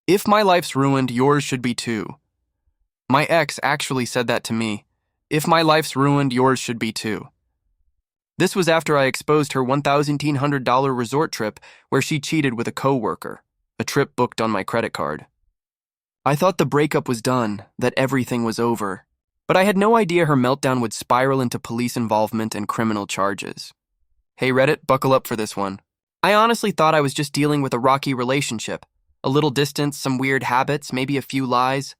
If my life's ruined, yours should be too. My ex actually said that to me. If my life's ruined, yours should be too. This was after I exposed her $1,900 resort trip where she cheated with a coworker, a trip booked on my credit card. I thought the breakup was done, that everything was over, but I had no idea her meltdown would spiral into police involvement and criminal charges. Hey Reddit, buckle up for this one. I honestly thought I was just dealing with a rocky relationship, a little distance, some weird habits, maybe a few lies.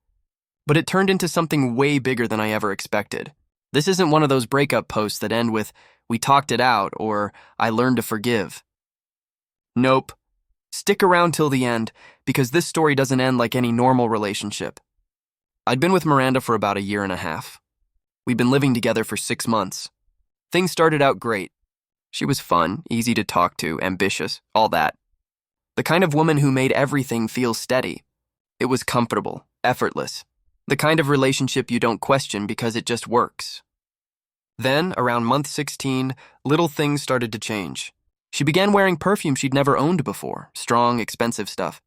But it turned into something way bigger than I ever expected. This isn't one of those breakup posts that end with, "We talked it out," or "I learned to forgive." Nope. Stick around till the end, because this story doesn't end like any normal relationship. I'd been with Miranda for about a year and a half. We'd been living together for 6 months. Things started out great. She was fun, easy to talk to, ambitious, all that. The kind of woman who made everything feel steady. It was comfortable, effortless. The kind of relationship you don't question because it just works. Then, around month 16, little things started to change. She began wearing perfume she'd never owned before, strong, expensive stuff.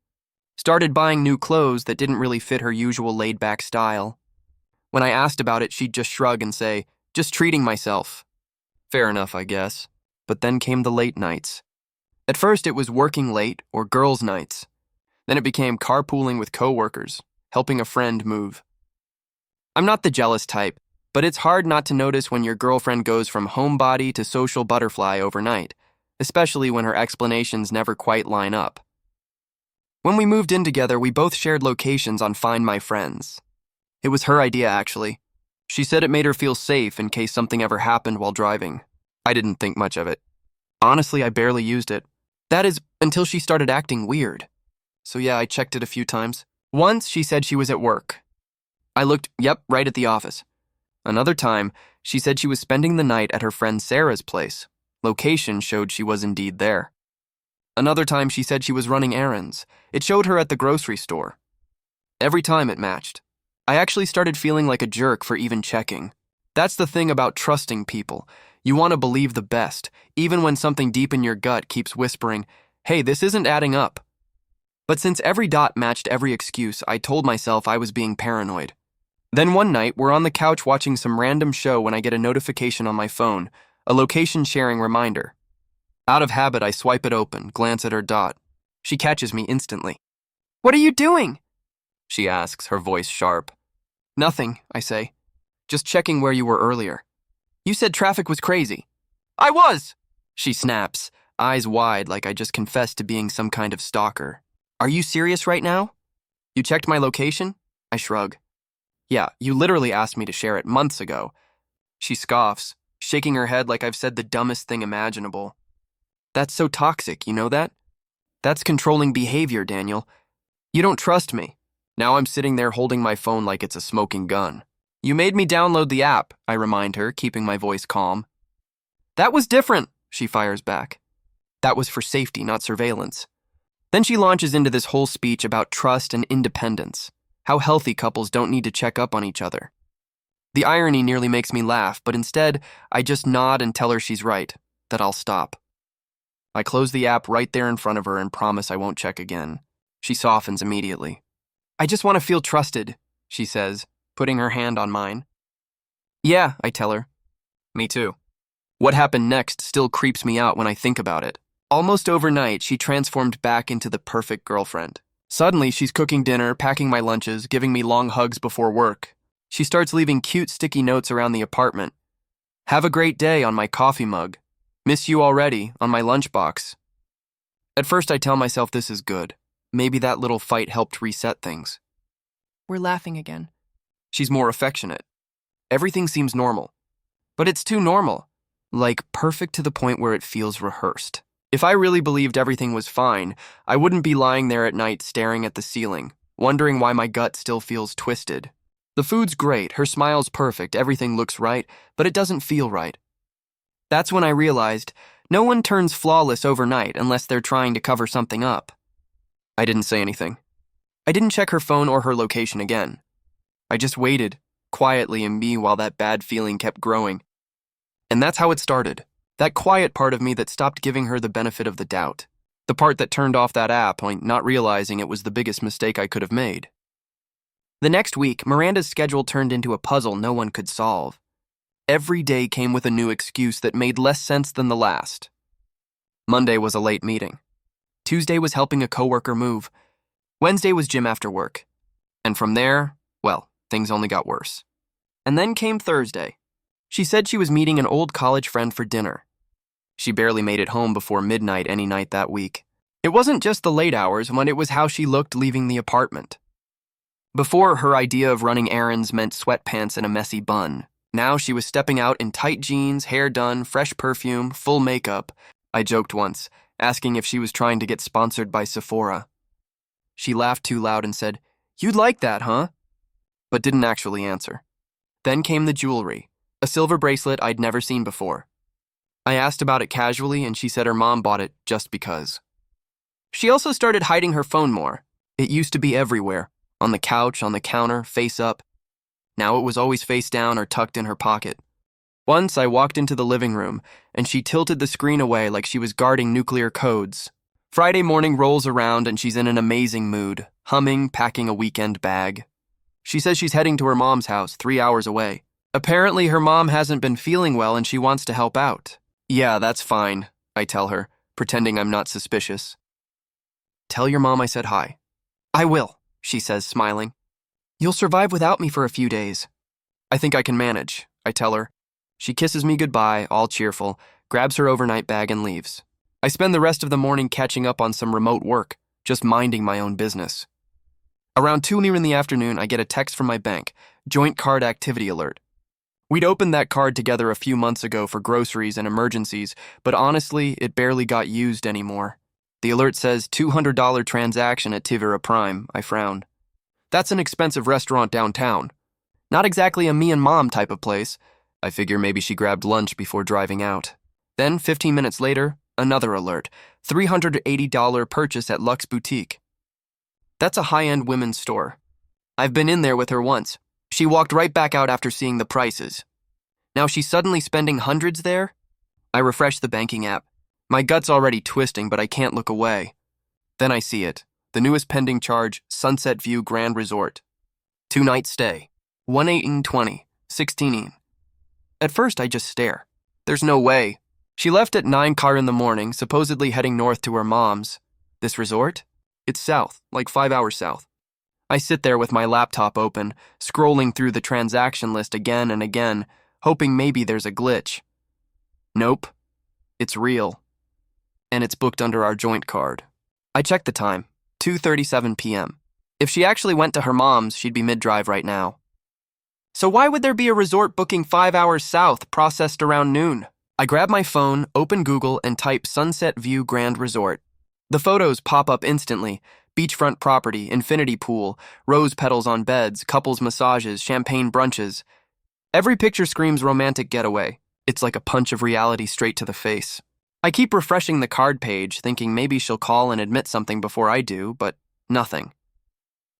Started buying new clothes that didn't really fit her usual laid-back style. When I asked about it, she'd just shrug and say, "Just treating myself." Fair enough, I guess. But then came the late nights. At first, it was working late or girls' nights. Then it became carpooling with coworkers, helping a friend move. I'm not the jealous type, but it's hard not to notice when your girlfriend goes from homebody to social butterfly overnight, especially when her explanations never quite line up. When we moved in together, we both shared locations on Find My Friends. It was her idea, actually. She said it made her feel safe in case something ever happened while driving. I didn't think much of it. Honestly, I barely used it. That is, until she started acting weird. So yeah, I checked it a few times. Once, she said she was at work. I looked, yep, right at the office. Another time, she said she was spending the night at her friend Sarah's place. Location showed she was indeed there. Another time, she said she was running errands. It showed her at the grocery store. Every time it matched. I actually started feeling like a jerk for even checking. That's the thing about trusting people. You want to believe the best, even when something deep in your gut keeps whispering, "Hey, this isn't adding up." But since every dot matched every excuse, I told myself I was being paranoid. Then one night, we're on the couch watching some random show when I get a notification on my phone, a location sharing reminder. Out of habit, I swipe it open, glance at her dot. She catches me instantly. "What are you doing?" she asks, her voice sharp. "Nothing," I say. "Just checking where you were earlier. You said traffic was crazy." "I was," she snaps, eyes wide like I just confessed to being some kind of stalker. "Are you serious right now? You checked my location?" I shrug. "Yeah, you literally asked me to share it months ago." She scoffs, shaking her head like I've said the dumbest thing imaginable. "That's so toxic, you know that? That's controlling behavior, Daniel. You don't trust me." Now I'm sitting there holding my phone like it's a smoking gun. "You made me download the app," I remind her, keeping my voice calm. "That was different," she fires back. "That was for safety, not surveillance." Then she launches into this whole speech about trust and independence, how healthy couples don't need to check up on each other. The irony nearly makes me laugh, but instead, I just nod and tell her she's right, that I'll stop. I close the app right there in front of her and promise I won't check again. She softens immediately. "I just want to feel trusted," she says, putting her hand on mine. "Yeah," I tell her. "Me too." What happened next still creeps me out when I think about it. Almost overnight, she transformed back into the perfect girlfriend. Suddenly, she's cooking dinner, packing my lunches, giving me long hugs before work. She starts leaving cute sticky notes around the apartment. "Have a great day" on my coffee mug. "Miss you already" on my lunchbox. At first, I tell myself this is good. Maybe that little fight helped reset things. We're laughing again. She's more affectionate. Everything seems normal. But it's too normal. Like perfect to the point where it feels rehearsed. If I really believed everything was fine, I wouldn't be lying there at night staring at the ceiling, wondering why my gut still feels twisted. The food's great, her smile's perfect, everything looks right, but it doesn't feel right. That's when I realized no one turns flawless overnight unless they're trying to cover something up. I didn't say anything. I didn't check her phone or her location again. I just waited, quietly in me while that bad feeling kept growing. And that's how it started. That quiet part of me that stopped giving her the benefit of the doubt. The part that turned off that app, not realizing it was the biggest mistake I could have made. The next week, Miranda's schedule turned into a puzzle no one could solve. Every day came with a new excuse that made less sense than the last. Monday was a late meeting. Tuesday was helping a coworker move. Wednesday was gym after work. And from there, well, things only got worse. And then came Thursday. She said she was meeting an old college friend for dinner. She barely made it home before midnight any night that week. It wasn't just the late hours, when it was how she looked leaving the apartment. Before, her idea of running errands meant sweatpants and a messy bun. Now she was stepping out in tight jeans, hair done, fresh perfume, full makeup. I joked once, asking if she was trying to get sponsored by Sephora. She laughed too loud and said, "You'd like that, huh?" But didn't actually answer. Then came the jewelry, a silver bracelet I'd never seen before. I asked about it casually, and she said her mom bought it just because. She also started hiding her phone more. It used to be everywhere, on the couch, on the counter, face up. Now it was always face down or tucked in her pocket. Once I walked into the living room, and she tilted the screen away like she was guarding nuclear codes. Friday morning rolls around and she's in an amazing mood, humming, packing a weekend bag. She says she's heading to her mom's house, 3 hours away. Apparently her mom hasn't been feeling well and she wants to help out. "Yeah, that's fine," I tell her, pretending I'm not suspicious. "Tell your mom I said hi." "I will," she says, smiling. "You'll survive without me for a few days." "I think I can manage," I tell her. She kisses me goodbye, all cheerful, grabs her overnight bag and leaves. I spend the rest of the morning catching up on some remote work, just minding my own business. Around 2 in the afternoon, I get a text from my bank, joint card activity alert. We'd opened that card together a few months ago for groceries and emergencies, but honestly, it barely got used anymore. The alert says $200 transaction at Tivera Prime. I frowned. That's an expensive restaurant downtown. Not exactly a me and mom type of place. I figure maybe she grabbed lunch before driving out. Then, 15 minutes later, another alert. $380 purchase at Luxe Boutique. That's a high-end women's store. I've been in there with her once. She walked right back out after seeing the prices. Now she's suddenly spending hundreds there? I refresh the banking app. My gut's already twisting, but I can't look away. Then I see it. The newest pending charge, Sunset View Grand Resort. 2-night stay. 1/8/20, 16. At first, I just stare. There's no way. She left at 9 in the morning, supposedly heading north to her mom's. This resort? It's south, like 5 hours south. I sit there with my laptop open, scrolling through the transaction list again and again, hoping maybe there's a glitch. Nope. It's real. And it's booked under our joint card. I check the time, 2:37 p.m. If she actually went to her mom's, she'd be mid-drive right now. So why would there be a resort booking 5 hours south, processed around noon? I grab my phone, open Google, and type Sunset View Grand Resort. The photos pop up instantly. Beachfront property, infinity pool, rose petals on beds, couples massages, champagne brunches. Every picture screams romantic getaway. It's like a punch of reality straight to the face. I keep refreshing the card page, thinking maybe she'll call and admit something before I do, but nothing.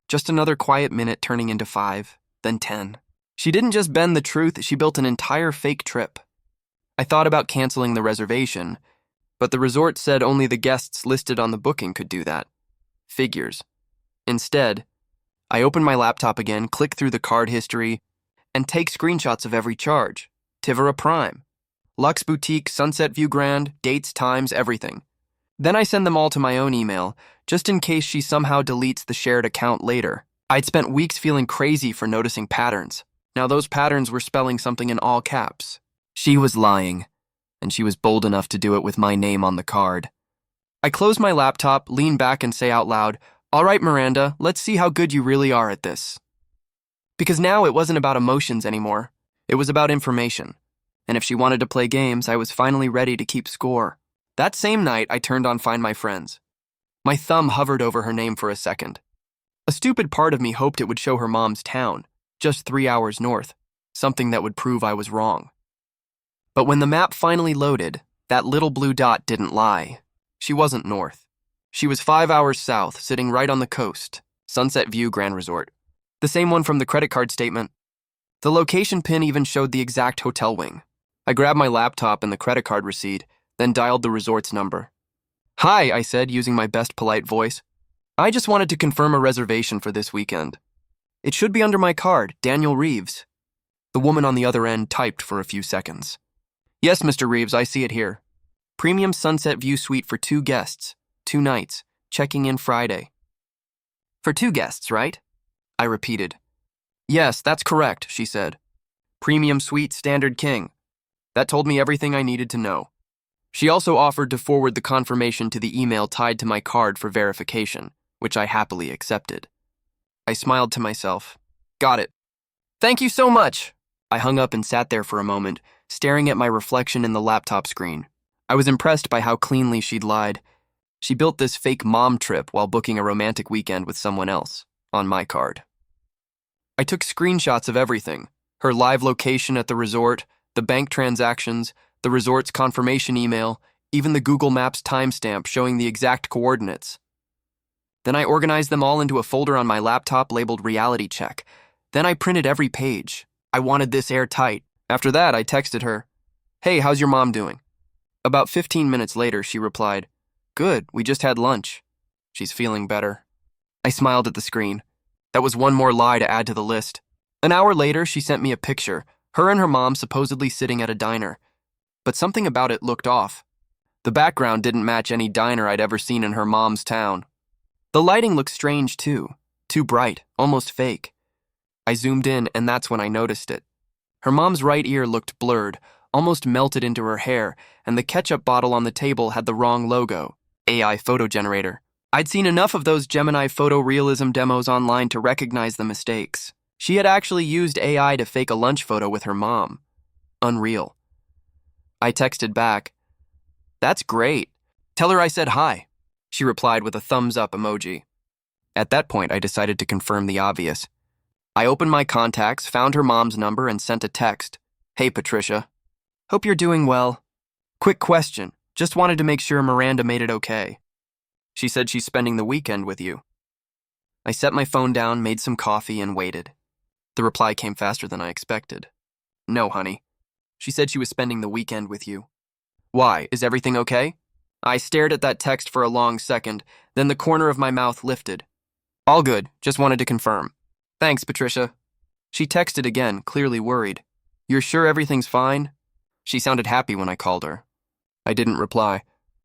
Just another quiet minute turning into 5, then 10. She didn't just bend the truth, she built an entire fake trip. I thought about canceling the reservation, but the resort said only the guests listed on the booking could do that. Figures. Instead, I open my laptop again, click through the card history, and take screenshots of every charge. Tivera Prime, Luxe Boutique, Sunset View Grand, dates, times, everything. Then I send them all to my own email, just in case she somehow deletes the shared account later. I'd spent weeks feeling crazy for noticing patterns. Now those patterns were spelling something in all caps. She was lying, and she was bold enough to do it with my name on the card. I close my laptop, lean back, and say out loud, "All right, Miranda, let's see how good you really are at this." Because now it wasn't about emotions anymore. It was about information. And if she wanted to play games, I was finally ready to keep score. That same night, I turned on Find My Friends. My thumb hovered over her name for a second. A stupid part of me hoped it would show her mom's town, just 3 hours north, something that would prove I was wrong. But when the map finally loaded, that little blue dot didn't lie. She wasn't north. She was 5 hours south, sitting right on the coast, Sunset View Grand Resort. The same one from the credit card statement. The location pin even showed the exact hotel wing. I grabbed my laptop and the credit card receipt, then dialed the resort's number. Hi, I said, using my best polite voice. I just wanted to confirm a reservation for this weekend. It should be under my card, Daniel Reeves. The woman on the other end typed for a few seconds. Yes, Mr. Reeves, I see it here. Premium sunset view suite for 2 guests, 2 nights, checking in Friday. For 2 guests, right? I repeated. Yes, that's correct, she said. Premium suite, standard king. That told me everything I needed to know. She also offered to forward the confirmation to the email tied to my card for verification, which I happily accepted. I smiled to myself. Got it. Thank you so much. I hung up and sat there for a moment, staring at my reflection in the laptop screen. I was impressed by how cleanly she'd lied. She built this fake mom trip while booking a romantic weekend with someone else, on my card. I took screenshots of everything, her live location at the resort, the bank transactions, the resort's confirmation email, even the Google Maps timestamp showing the exact coordinates. Then I organized them all into a folder on my laptop labeled Reality Check. Then I printed every page. I wanted this airtight. After that, I texted her, Hey, how's your mom doing? About 15 minutes later, she replied, Good, we just had lunch. She's feeling better. I smiled at the screen. That was one more lie to add to the list. An hour later, she sent me a picture, her and her mom supposedly sitting at a diner. But something about it looked off. The background didn't match any diner I'd ever seen in her mom's town. The lighting looked strange too bright, almost fake. I zoomed in, and that's when I noticed it. Her mom's right ear looked blurred, almost melted into her hair, and the ketchup bottle on the table had the wrong logo, AI photo generator. I'd seen enough of those Gemini photorealism demos online to recognize the mistakes. She had actually used AI to fake a lunch photo with her mom. Unreal. I texted back, That's great. Tell her I said hi. She replied with a thumbs up emoji. At that point, I decided to confirm the obvious. I opened my contacts, found her mom's number, and sent a text. Hey, Patricia. Hope you're doing well. Quick question. Just wanted to make sure Miranda made it okay. She said she's spending the weekend with you. I set my phone down, made some coffee, and waited. The reply came faster than I expected. No, honey. She said she was spending the weekend with you. Why? Is everything okay? I stared at that text for a long second, then the corner of my mouth lifted. All good. Just wanted to confirm. Thanks, Patricia. She texted again, clearly worried. You're sure everything's fine? She sounded happy when I called her. I didn't reply.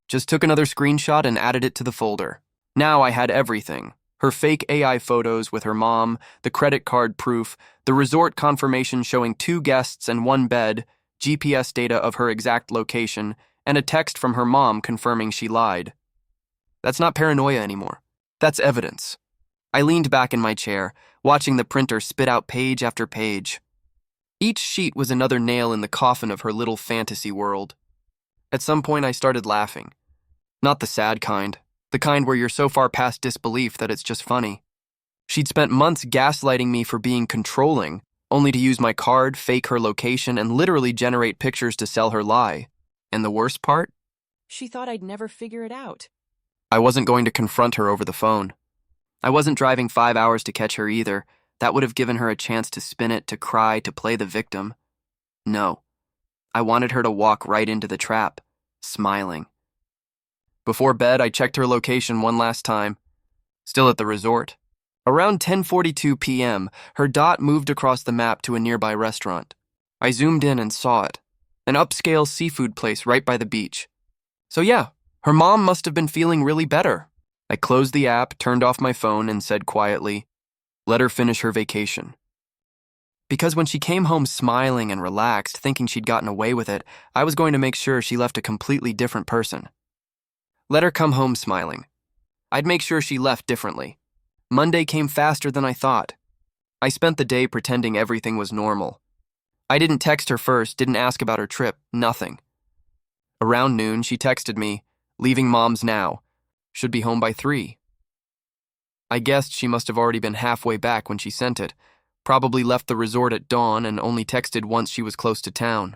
Just took another screenshot and added it to the folder. Now I had everything. Her fake AI photos with her mom, the credit card proof, the resort confirmation showing 2 guests and 1 bed, GPS data of her exact location, and a text from her mom confirming she lied. That's not paranoia anymore. That's evidence. I leaned back in my chair, watching the printer spit out page after page. Each sheet was another nail in the coffin of her little fantasy world. At some point, I started laughing. Not the sad kind, the kind where you're so far past disbelief that it's just funny. She'd spent months gaslighting me for being controlling, only to use my card, fake her location, and literally generate pictures to sell her lie. And the worst part? She thought I'd never figure it out. I wasn't going to confront her over the phone. I wasn't driving 5 hours to catch her either. That would have given her a chance to spin it, to cry, to play the victim. No. I wanted her to walk right into the trap, smiling. Before bed, I checked her location one last time. Still at the resort. Around 10:42 p.m., her dot moved across the map to a nearby restaurant. I zoomed in and saw it. An upscale seafood place right by the beach. So yeah, her mom must have been feeling really better. I closed the app, turned off my phone, and said quietly, Let her finish her vacation. Because when she came home smiling and relaxed, thinking she'd gotten away with it, I was going to make sure she left a completely different person. Let her come home smiling. I'd make sure she left differently. Monday came faster than I thought. I spent the day pretending everything was normal. I didn't text her first, didn't ask about her trip, nothing. Around noon, she texted me, leaving mom's now. Should be home by 3. I guessed she must have already been halfway back when she sent it, probably left the resort at dawn and only texted once she was close to town.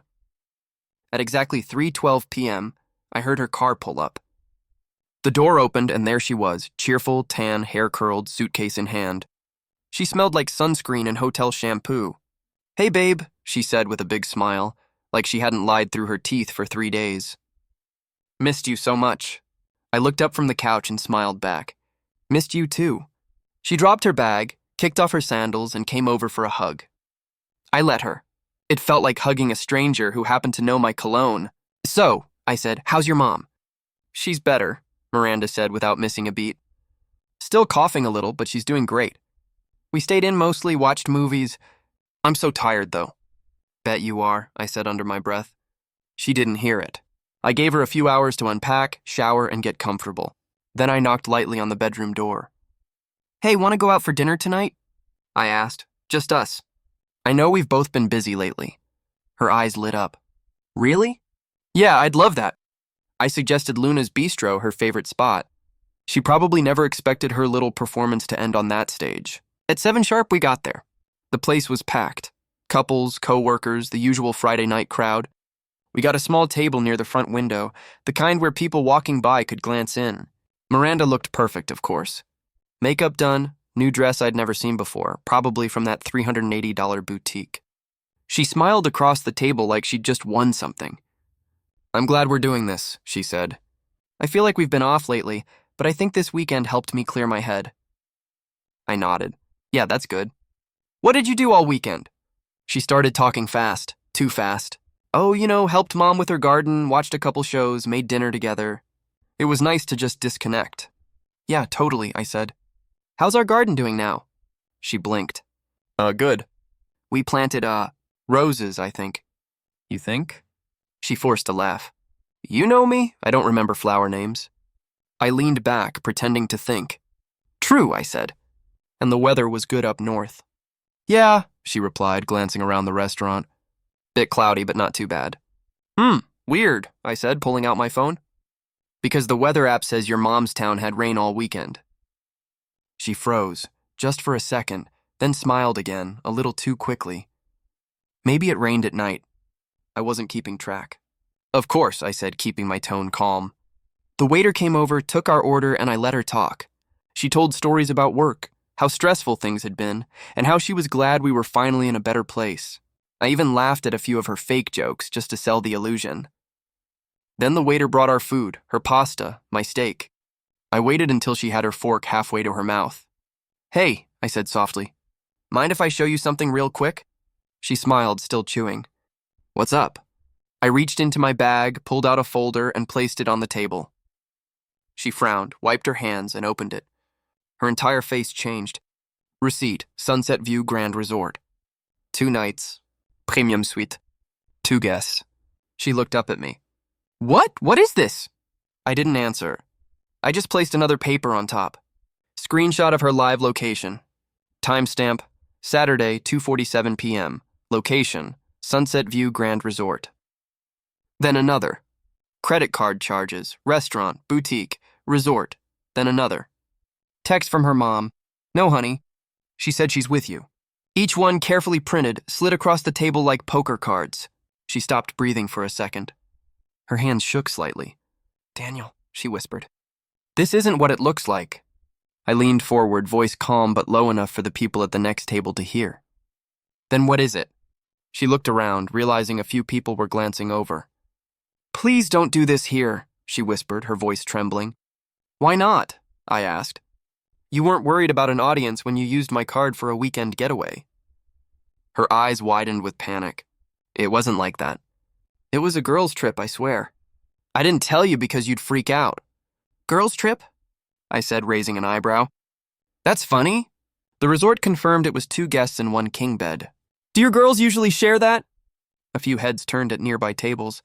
At exactly 3:12 p.m., I heard her car pull up. The door opened and there she was, cheerful, tan, hair curled, suitcase in hand. She smelled like sunscreen and hotel shampoo. Hey babe, she said with a big smile, like she hadn't lied through her teeth for 3 days. Missed you so much. I looked up from the couch and smiled back. Missed you too. She dropped her bag, kicked off her sandals, and came over for a hug. I let her. It felt like hugging a stranger who happened to know my cologne. So, I said, how's your mom? She's better, Miranda said without missing a beat. Still coughing a little, but she's doing great. We stayed in mostly, watched movies. I'm so tired, though. Bet you are, I said under my breath. She didn't hear it. I gave her a few hours to unpack, shower, and get comfortable. Then I knocked lightly on the bedroom door. Hey, want to go out for dinner tonight? I asked. Just us. I know we've both been busy lately. Her eyes lit up. Really? Yeah, I'd love that. I suggested Luna's Bistro, her favorite spot. She probably never expected her little performance to end on that stage. At 7 sharp, we got there. The place was packed. Couples, coworkers, the usual Friday night crowd. We got a small table near the front window, the kind where people walking by could glance in. Miranda looked perfect, of course. Makeup done, new dress I'd never seen before, probably from that $380 boutique. She smiled across the table like she'd just won something. I'm glad we're doing this, she said. I feel like we've been off lately, but I think this weekend helped me clear my head. I nodded. Yeah, that's good. What did you do all weekend? She started talking fast, too fast. Oh, helped Mom with her garden, watched a couple shows, made dinner together. It was nice to just disconnect. Yeah, totally, I said. How's our garden doing now? She blinked. Good. We planted, roses, I think. You think? She forced a laugh. You know me, I don't remember flower names. I leaned back, pretending to think. True, I said. And the weather was good up north. Yeah, she replied, glancing around the restaurant. Bit cloudy, but not too bad. Weird, I said, pulling out my phone. Because the weather app says your mom's town had rain all weekend. She froze, just for a second, then smiled again, a little too quickly. Maybe it rained at night. I wasn't keeping track. Of course, I said, keeping my tone calm. The waiter came over, took our order, and I let her talk. She told stories about work, how stressful things had been, and how she was glad we were finally in a better place. I even laughed at a few of her fake jokes just to sell the illusion. Then the waiter brought our food, her pasta, my steak. I waited until she had her fork halfway to her mouth. Hey, I said softly. Mind if I show you something real quick? She smiled, still chewing. What's up? I reached into my bag, pulled out a folder, and placed it on the table. She frowned, wiped her hands, and opened it. Her entire face changed. Receipt, Sunset View Grand Resort. 2 nights. Premium suite. 2 guests. She looked up at me. What? What is this? I didn't answer. I just placed another paper on top. Screenshot of her live location. Timestamp, Saturday, 2:47 p.m. Location, Sunset View Grand Resort. Then another. Credit card charges, restaurant, boutique, resort. Then another. Text from her mom. No, honey. She said she's with you. Each one carefully printed, slid across the table like poker cards. She stopped breathing for a second. Her hands shook slightly. Daniel, she whispered. This isn't what it looks like. I leaned forward, voice calm but low enough for the people at the next table to hear. Then what is it? She looked around, realizing a few people were glancing over. Please don't do this here, she whispered, her voice trembling. Why not? I asked. You weren't worried about an audience when you used my card for a weekend getaway. Her eyes widened with panic. It wasn't like that. It was a girls' trip, I swear. I didn't tell you because you'd freak out. Girls' trip? I said, raising an eyebrow. That's funny. The resort confirmed it was 2 guests and 1 king bed. Do your girls usually share that? A few heads turned at nearby tables.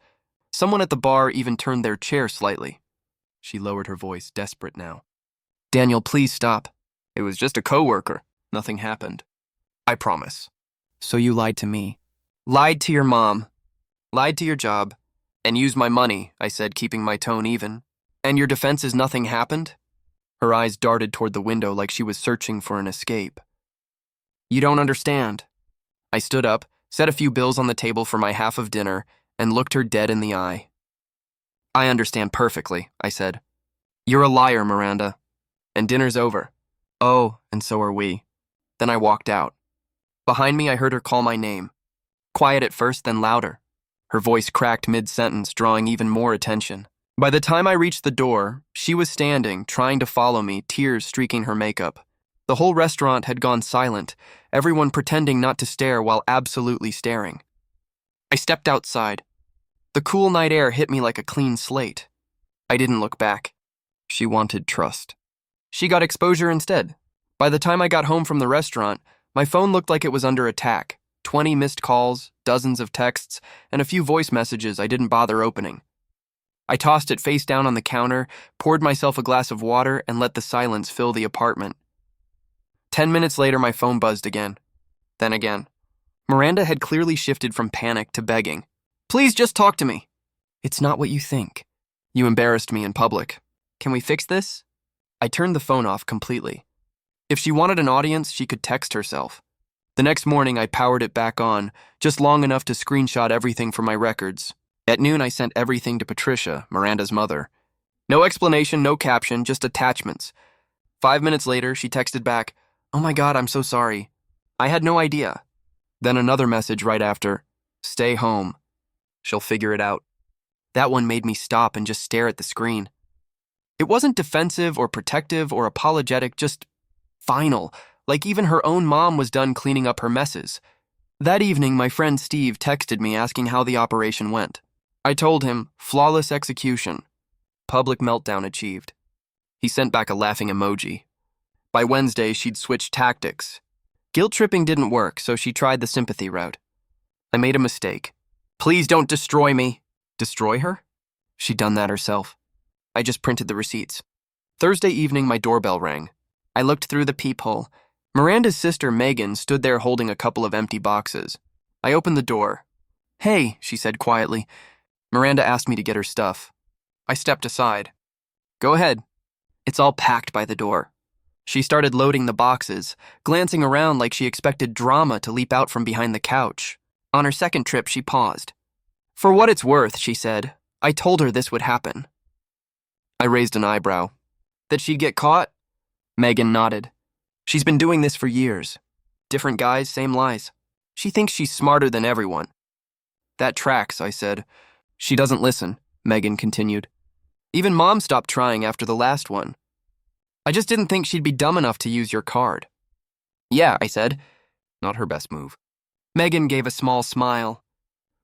Someone at the bar even turned their chair slightly. She lowered her voice, desperate now. Daniel, please stop. It was just a coworker. Nothing happened. I promise. So you lied to me. Lied to your mom. Lied to your job. And used my money, I said, keeping my tone even. And your defense is nothing happened? Her eyes darted toward the window like she was searching for an escape. You don't understand. I stood up, set a few bills on the table for my half of dinner, and looked her dead in the eye. I understand perfectly, I said. You're a liar, Miranda. And dinner's over. Oh, and so are we. Then I walked out. Behind me, I heard her call my name. Quiet at first, then louder. Her voice cracked mid-sentence, drawing even more attention. By the time I reached the door, she was standing, trying to follow me, tears streaking her makeup. The whole restaurant had gone silent, everyone pretending not to stare while absolutely staring. I stepped outside. The cool night air hit me like a clean slate. I didn't look back. She wanted trust. She got exposure instead. By the time I got home from the restaurant, my phone looked like it was under attack. 20 missed calls, dozens of texts, and a few voice messages I didn't bother opening. I tossed it face down on the counter, poured myself a glass of water, and let the silence fill the apartment. 10 minutes later, my phone buzzed again. Then again. Miranda had clearly shifted from panic to begging. "Please just talk to me." "It's not what you think. You embarrassed me in public. Can we fix this?" I turned the phone off completely. If she wanted an audience, she could text herself. The next morning, I powered it back on, just long enough to screenshot everything from my records. At noon, I sent everything to Patricia, Miranda's mother. No explanation, no caption, just attachments. 5 minutes later, she texted back, "Oh my God, I'm so sorry. I had no idea." Then another message right after, "Stay home. She'll figure it out." That one made me stop and just stare at the screen. It wasn't defensive or protective or apologetic, just final, like even her own mom was done cleaning up her messes. That evening, my friend Steve texted me asking how the operation went. I told him, flawless execution. Public meltdown achieved. He sent back a laughing emoji. By Wednesday, she'd switched tactics. Guilt tripping didn't work, so she tried the sympathy route. I made a mistake. "Please don't destroy me." Destroy her? She'd done that herself. I just printed the receipts. Thursday evening, my doorbell rang. I looked through the peephole. Miranda's sister, Megan, stood there holding a couple of empty boxes. I opened the door. "Hey," she said quietly. Miranda asked me to get her stuff. I stepped aside. "Go ahead." It's all packed by the door. She started loading the boxes, glancing around like she expected drama to leap out from behind the couch. On her second trip, she paused. "For what it's worth," she said, "I told her this would happen." I raised an eyebrow. "That she'd get caught?" Megan nodded. "She's been doing this for years. Different guys, same lies. She thinks she's smarter than everyone." "That tracks," I said. "She doesn't listen," Megan continued. "Even Mom stopped trying after the last one. I just didn't think she'd be dumb enough to use your card." "Yeah," I said. Not her best move. Megan gave a small smile.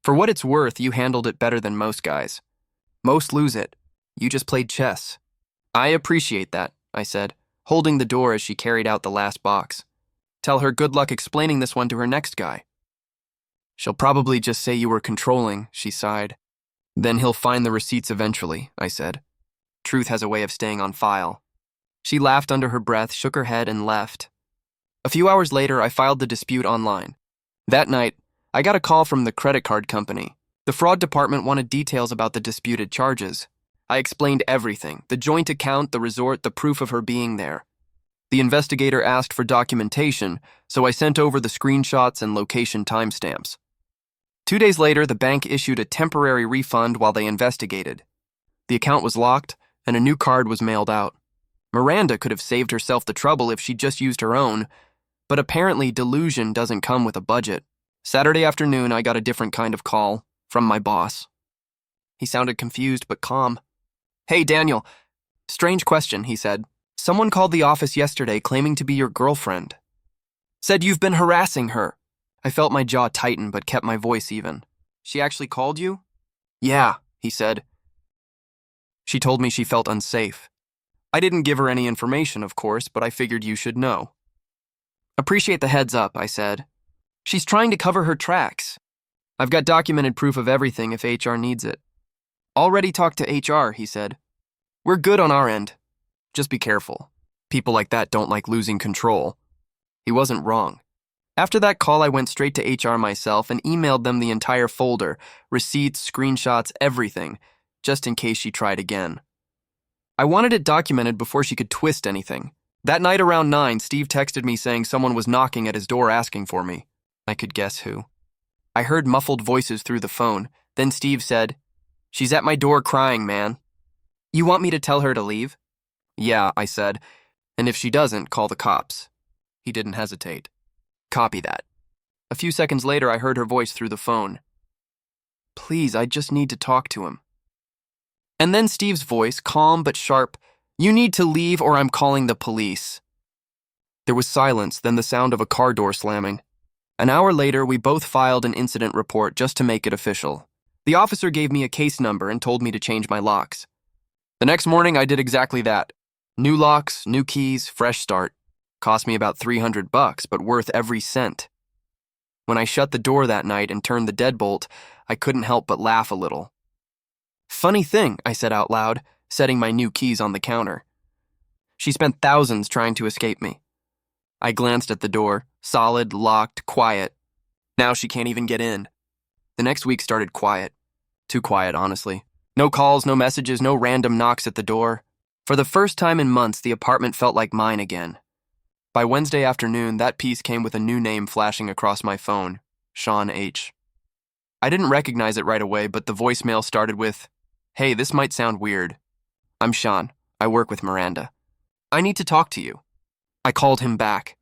"For what it's worth, you handled it better than most guys. Most lose it. You just played chess." "I appreciate that," I said, holding the door as she carried out the last box. "Tell her good luck explaining this one to her next guy." "She'll probably just say you were controlling," she sighed. "Then he'll find the receipts eventually," I said. "Truth has a way of staying on file." She laughed under her breath, shook her head, and left. A few hours later, I filed the dispute online. That night, I got a call from the credit card company. The fraud department wanted details about the disputed charges. I explained everything, the joint account, the resort, the proof of her being there. The investigator asked for documentation, so I sent over the screenshots and location timestamps. 2 days later, the bank issued a temporary refund while they investigated. The account was locked, and a new card was mailed out. Miranda could have saved herself the trouble if she'd just used her own, but apparently delusion doesn't come with a budget. Saturday afternoon, I got a different kind of call from my boss. He sounded confused but calm. "Hey, Daniel. Strange question," he said. "Someone called the office yesterday claiming to be your girlfriend. Said you've been harassing her." I felt my jaw tighten but kept my voice even. "She actually called you?" "Yeah," he said. "She told me she felt unsafe. I didn't give her any information, of course, but I figured you should know." "Appreciate the heads up," I said. "She's trying to cover her tracks. I've got documented proof of everything if HR needs it." "Already talked to HR," he said. "We're good on our end. Just be careful. People like that don't like losing control." He wasn't wrong. After that call, I went straight to HR myself and emailed them the entire folder, receipts, screenshots, everything, just in case she tried again. I wanted it documented before she could twist anything. That night around 9, Steve texted me saying someone was knocking at his door asking for me. I could guess who. I heard muffled voices through the phone. Then Steve said, "She's at my door crying, man. You want me to tell her to leave?" "Yeah," I said, "and if she doesn't, call the cops." He didn't hesitate. "Copy that." A few seconds later, I heard her voice through the phone. "Please, I just need to talk to him." And then Steve's voice, calm but sharp, "You need to leave or I'm calling the police." There was silence, then the sound of a car door slamming. An hour later, we both filed an incident report just to make it official. The officer gave me a case number and told me to change my locks. The next morning, I did exactly that. New locks, new keys, fresh start. Cost me about $300, but worth every cent. When I shut the door that night and turned the deadbolt, I couldn't help but laugh a little. "Funny thing," I said out loud, setting my new keys on the counter. "She spent thousands trying to escape me." I glanced at the door, solid, locked, quiet. Now she can't even get in. The next week started quiet. Too quiet, honestly. No calls, no messages, no random knocks at the door. For the first time in months, the apartment felt like mine again. By Wednesday afternoon, that piece came with a new name flashing across my phone, Sean H. I didn't recognize it right away, but the voicemail started with, "Hey, this might sound weird. I'm Sean. I work with Miranda. I need to talk to you." I called him back.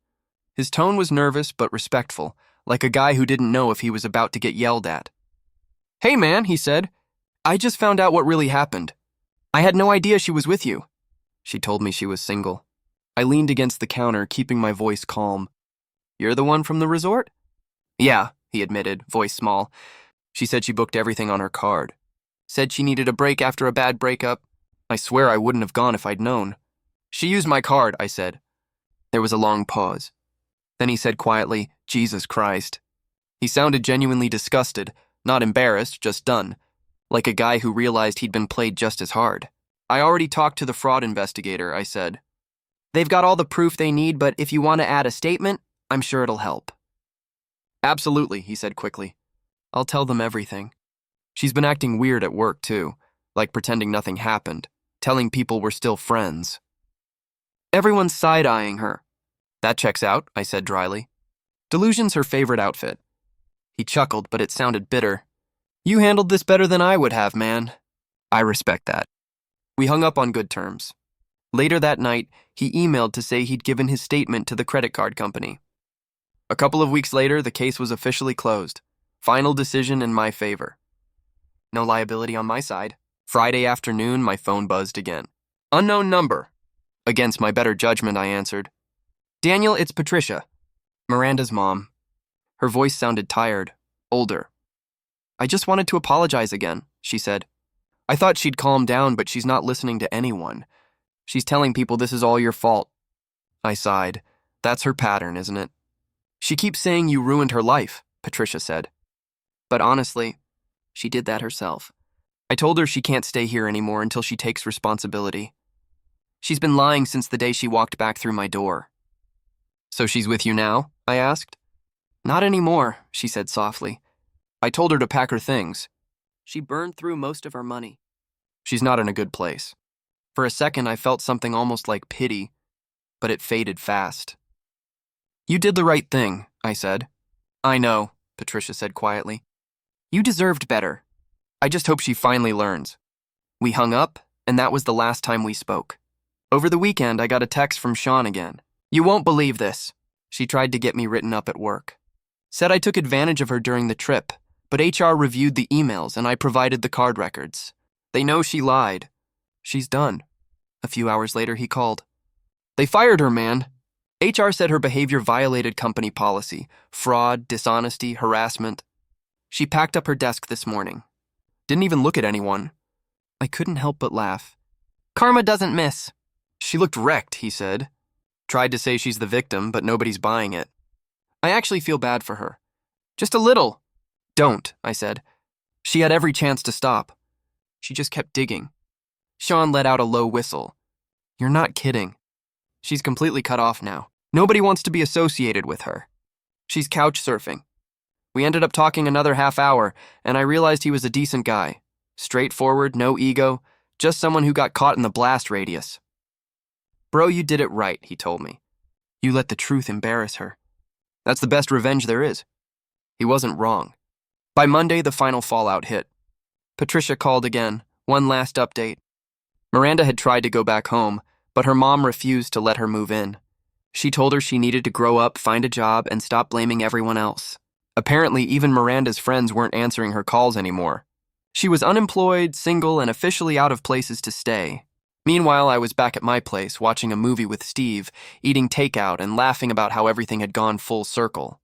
His tone was nervous but respectful, like a guy who didn't know if he was about to get yelled at. "Hey man," he said. "I just found out what really happened. I had no idea she was with you." She told me she was single. I leaned against the counter, keeping my voice calm. "You're the one from the resort?" "Yeah," he admitted, voice small. "She said she booked everything on her card. Said she needed a break after a bad breakup. I swear I wouldn't have gone if I'd known." "She used my card," I said. There was a long pause. Then he said quietly, "Jesus Christ." He sounded genuinely disgusted, not embarrassed, just done, like a guy who realized he'd been played just as hard. "I already talked to the fraud investigator," I said. "They've got all the proof they need, but if you want to add a statement, I'm sure it'll help." "Absolutely," he said quickly. "I'll tell them everything. She's been acting weird at work, too, like pretending nothing happened, telling people we're still friends. Everyone's side-eyeing her." "That checks out," I said dryly. "Delusion's her favorite outfit." He chuckled, but it sounded bitter. "You handled this better than I would have, man." "I respect that." We hung up on good terms. Later that night, he emailed to say he'd given his statement to the credit card company. A couple of weeks later, the case was officially closed. Final decision in my favor. No liability on my side. Friday afternoon, my phone buzzed again. "Unknown number." Against my better judgment, I answered. "Daniel, it's Patricia, Miranda's mom." Her voice sounded tired, older. "I just wanted to apologize again," she said. "I thought she'd calm down, but she's not listening to anyone. She's telling people this is all your fault." I sighed. "That's her pattern, isn't it?" "She keeps saying you ruined her life," Patricia said. "But honestly, she did that herself. I told her she can't stay here anymore until she takes responsibility. She's been lying since the day she walked back through my door." "So she's with you now?" I asked. "Not anymore," she said softly. "I told her to pack her things. She burned through most of her money. She's not in a good place." For a second, I felt something almost like pity, but it faded fast. "You did the right thing," I said. "I know," Patricia said quietly. "You deserved better. I just hope she finally learns." We hung up, and that was the last time we spoke. Over the weekend, I got a text from Sean again. "You won't believe this." She tried to get me written up at work. Said I took advantage of her during the trip, but HR reviewed the emails and I provided the card records. They know she lied. She's done. A few hours later, he called. "They fired her, man." HR said her behavior violated company policy, fraud, dishonesty, harassment. She packed up her desk this morning. Didn't even look at anyone. I couldn't help but laugh. "Karma doesn't miss." "She looked wrecked," he said. Tried to say she's the victim, but nobody's buying it. I actually feel bad for her. Just a little. "Don't," I said. She had every chance to stop. She just kept digging. Sean let out a low whistle. "You're not kidding. She's completely cut off now. Nobody wants to be associated with her. She's couch surfing." We ended up talking another half hour, and I realized he was a decent guy. Straightforward, no ego, just someone who got caught in the blast radius. "Bro, you did it right," he told me. "You let the truth embarrass her. That's the best revenge there is." He wasn't wrong. By Monday, the final fallout hit. Patricia called again, one last update. Miranda had tried to go back home, but her mom refused to let her move in. She told her she needed to grow up, find a job, and stop blaming everyone else. Apparently, even Miranda's friends weren't answering her calls anymore. She was unemployed, single, and officially out of places to stay. Meanwhile, I was back at my place, watching a movie with Steve, eating takeout and laughing about how everything had gone full circle.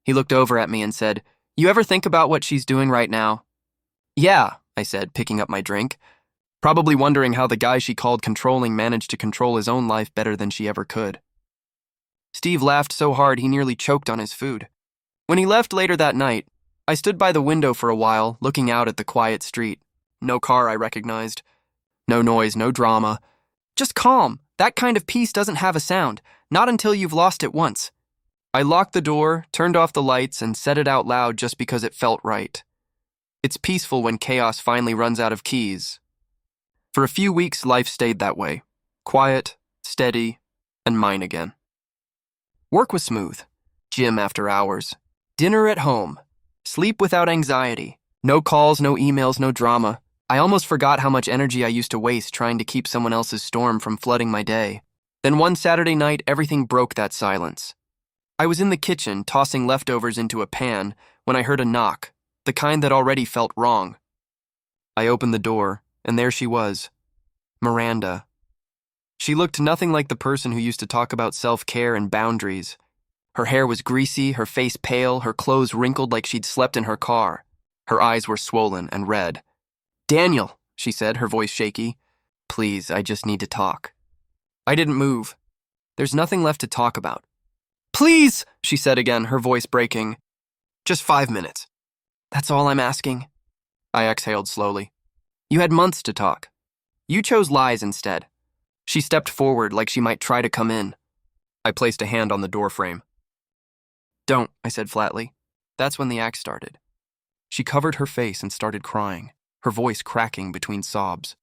He looked over at me and said, "You ever think about what she's doing right now?" "Yeah," I said, picking up my drink, probably wondering how the guy she called controlling managed to control his own life better than she ever could. Steve laughed so hard he nearly choked on his food. When he left later that night, I stood by the window for a while, looking out at the quiet street. No car I recognized. No noise, no drama. Just calm. That kind of peace doesn't have a sound, not until you've lost it once. I locked the door, turned off the lights, and said it out loud just because it felt right. It's peaceful when chaos finally runs out of keys. For a few weeks, life stayed that way. Quiet, steady, and mine again. Work was smooth. Gym after hours. Dinner at home. Sleep without anxiety. No calls, no emails, no drama. I almost forgot how much energy I used to waste trying to keep someone else's storm from flooding my day. Then one Saturday night, everything broke that silence. I was in the kitchen, tossing leftovers into a pan, when I heard a knock, the kind that already felt wrong. I opened the door, and there she was, Miranda. She looked nothing like the person who used to talk about self-care and boundaries. Her hair was greasy, her face pale, her clothes wrinkled like she'd slept in her car. Her eyes were swollen and red. "Daniel," she said, her voice shaky. "Please, I just need to talk." I didn't move. "There's nothing left to talk about." "Please," she said again, her voice breaking. "Just 5 minutes. That's all I'm asking." I exhaled slowly. "You had months to talk. You chose lies instead." She stepped forward like she might try to come in. I placed a hand on the doorframe. "Don't," I said flatly. That's when the act started. She covered her face and started crying, her voice cracking between sobs.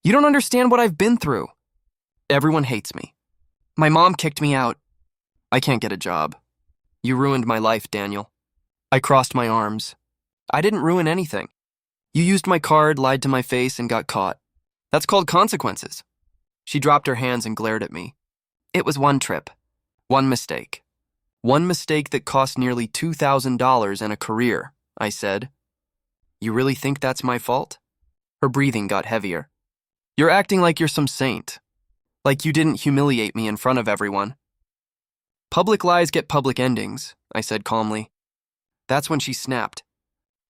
"You don't understand what I've been through. Everyone hates me. My mom kicked me out. I can't get a job. You ruined my life, Daniel." I crossed my arms. "I didn't ruin anything. You used my card, lied to my face, and got caught. That's called consequences." She dropped her hands and glared at me. "It was one trip. One mistake. One mistake that cost nearly $2,000 and a career," I said. "You really think that's my fault?" Her breathing got heavier. "You're acting like you're some saint. Like you didn't humiliate me in front of everyone." "Public lies get public endings," I said calmly. That's when she snapped.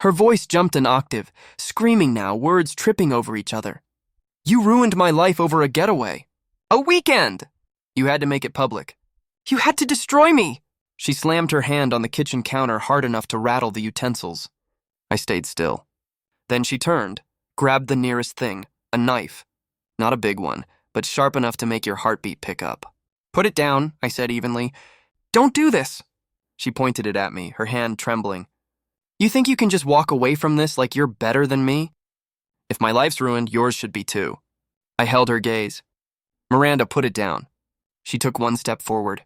Her voice jumped an octave, screaming now, words tripping over each other. "You ruined my life over a getaway. A weekend! You had to make it public. You had to destroy me!" She slammed her hand on the kitchen counter hard enough to rattle the utensils. I stayed still. Then she turned, grabbed the nearest thing, a knife. Not a big one, but sharp enough to make your heartbeat pick up. "Put it down," I said evenly. "Don't do this." She pointed it at me, her hand trembling. "You think you can just walk away from this like you're better than me? If my life's ruined, yours should be too." I held her gaze. "Miranda, put it down." She took one step forward.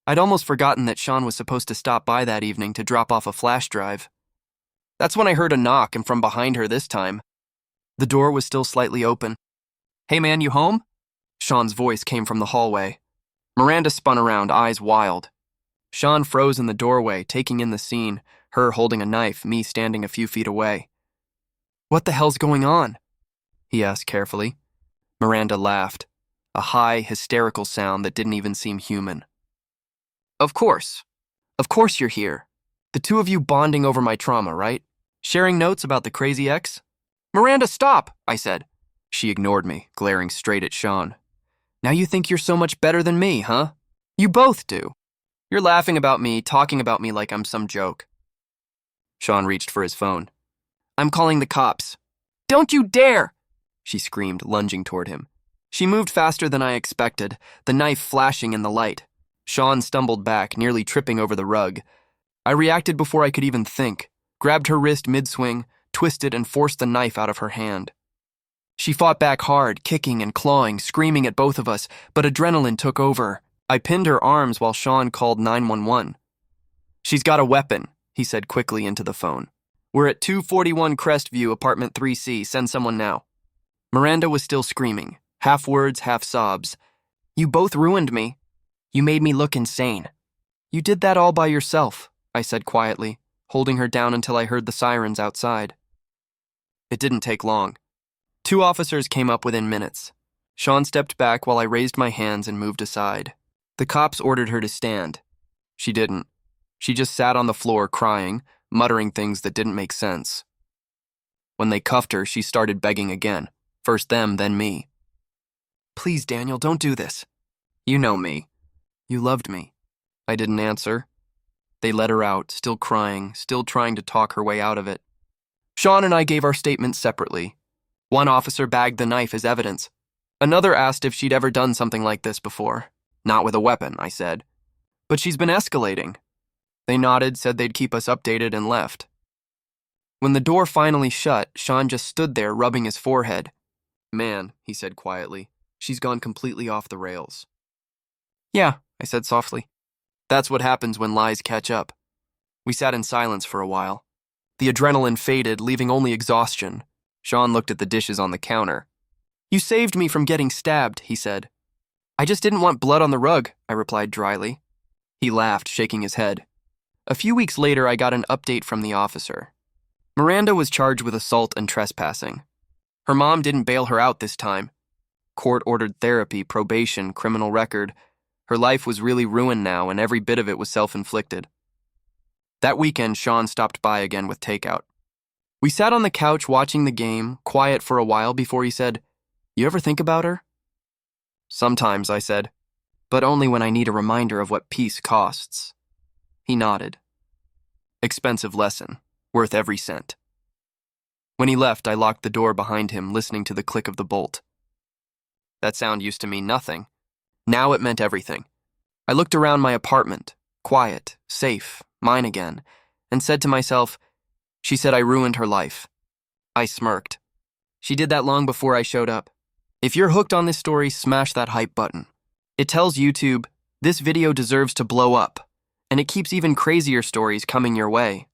I'd almost forgotten that Sean was supposed to stop by that evening to drop off a flash drive. That's when I heard a knock, and from behind her this time. The door was still slightly open. "Hey man, you home?" Sean's voice came from the hallway. Miranda spun around, eyes wild. Sean froze in the doorway, taking in the scene, her holding a knife, me standing a few feet away. "What the hell's going on?" he asked carefully. Miranda laughed, a high, hysterical sound that didn't even seem human. Of course you're here. The two of you bonding over my trauma, right? Sharing notes about the crazy ex?" "Miranda, stop," I said. She ignored me, glaring straight at Sean. "Now you think you're so much better than me, huh? You both do. You're laughing about me, talking about me like I'm some joke." Sean reached for his phone. "I'm calling the cops." "Don't you dare!" she screamed, lunging toward him. She moved faster than I expected, the knife flashing in the light. Sean stumbled back, nearly tripping over the rug. I reacted before I could even think, grabbed her wrist mid-swing, twisted and forced the knife out of her hand. She fought back hard, kicking and clawing, screaming at both of us, but adrenaline took over. I pinned her arms while Sean called 911. "She's got a weapon," he said quickly into the phone. "We're at 241 Crestview, apartment 3C. Send someone now." Miranda was still screaming, half words, half sobs. "You both ruined me. You made me look insane." "You did that all by yourself," I said quietly, holding her down until I heard the sirens outside. It didn't take long. 2 officers came up within minutes. Sean stepped back while I raised my hands and moved aside. The cops ordered her to stand. She didn't. She just sat on the floor crying, muttering things that didn't make sense. When they cuffed her, she started begging again. First them, then me. "Please, Daniel, don't do this. You know me. You loved me." I didn't answer. They let her out, still crying, still trying to talk her way out of it. Sean and I gave our statements separately. One officer bagged the knife as evidence. Another asked if she'd ever done something like this before. "Not with a weapon," I said. "But she's been escalating." They nodded, said they'd keep us updated, and left. When the door finally shut, Sean just stood there rubbing his forehead. "Man," he said quietly, "she's gone completely off the rails." "Yeah," I said softly. "That's what happens when lies catch up." We sat in silence for a while. The adrenaline faded, leaving only exhaustion. Sean looked at the dishes on the counter. "You saved me from getting stabbed," he said. "I just didn't want blood on the rug," I replied dryly. He laughed, shaking his head. A few weeks later, I got an update from the officer. Miranda was charged with assault and trespassing. Her mom didn't bail her out this time. Court-ordered therapy, probation, criminal record. Her life was really ruined now, and every bit of it was self-inflicted. That weekend, Sean stopped by again with takeout. We sat on the couch watching the game, quiet for a while before he said, "You ever think about her?" "Sometimes," I said, "but only when I need a reminder of what peace costs." He nodded. Expensive lesson, worth every cent. When he left, I locked the door behind him, listening to the click of the bolt. That sound used to mean nothing. Now it meant everything. I looked around my apartment, quiet, safe, mine again, and said to myself, "She said I ruined her life." I smirked. She did that long before I showed up. If you're hooked on this story, smash that hype button. It tells YouTube, this video deserves to blow up, and it keeps even crazier stories coming your way.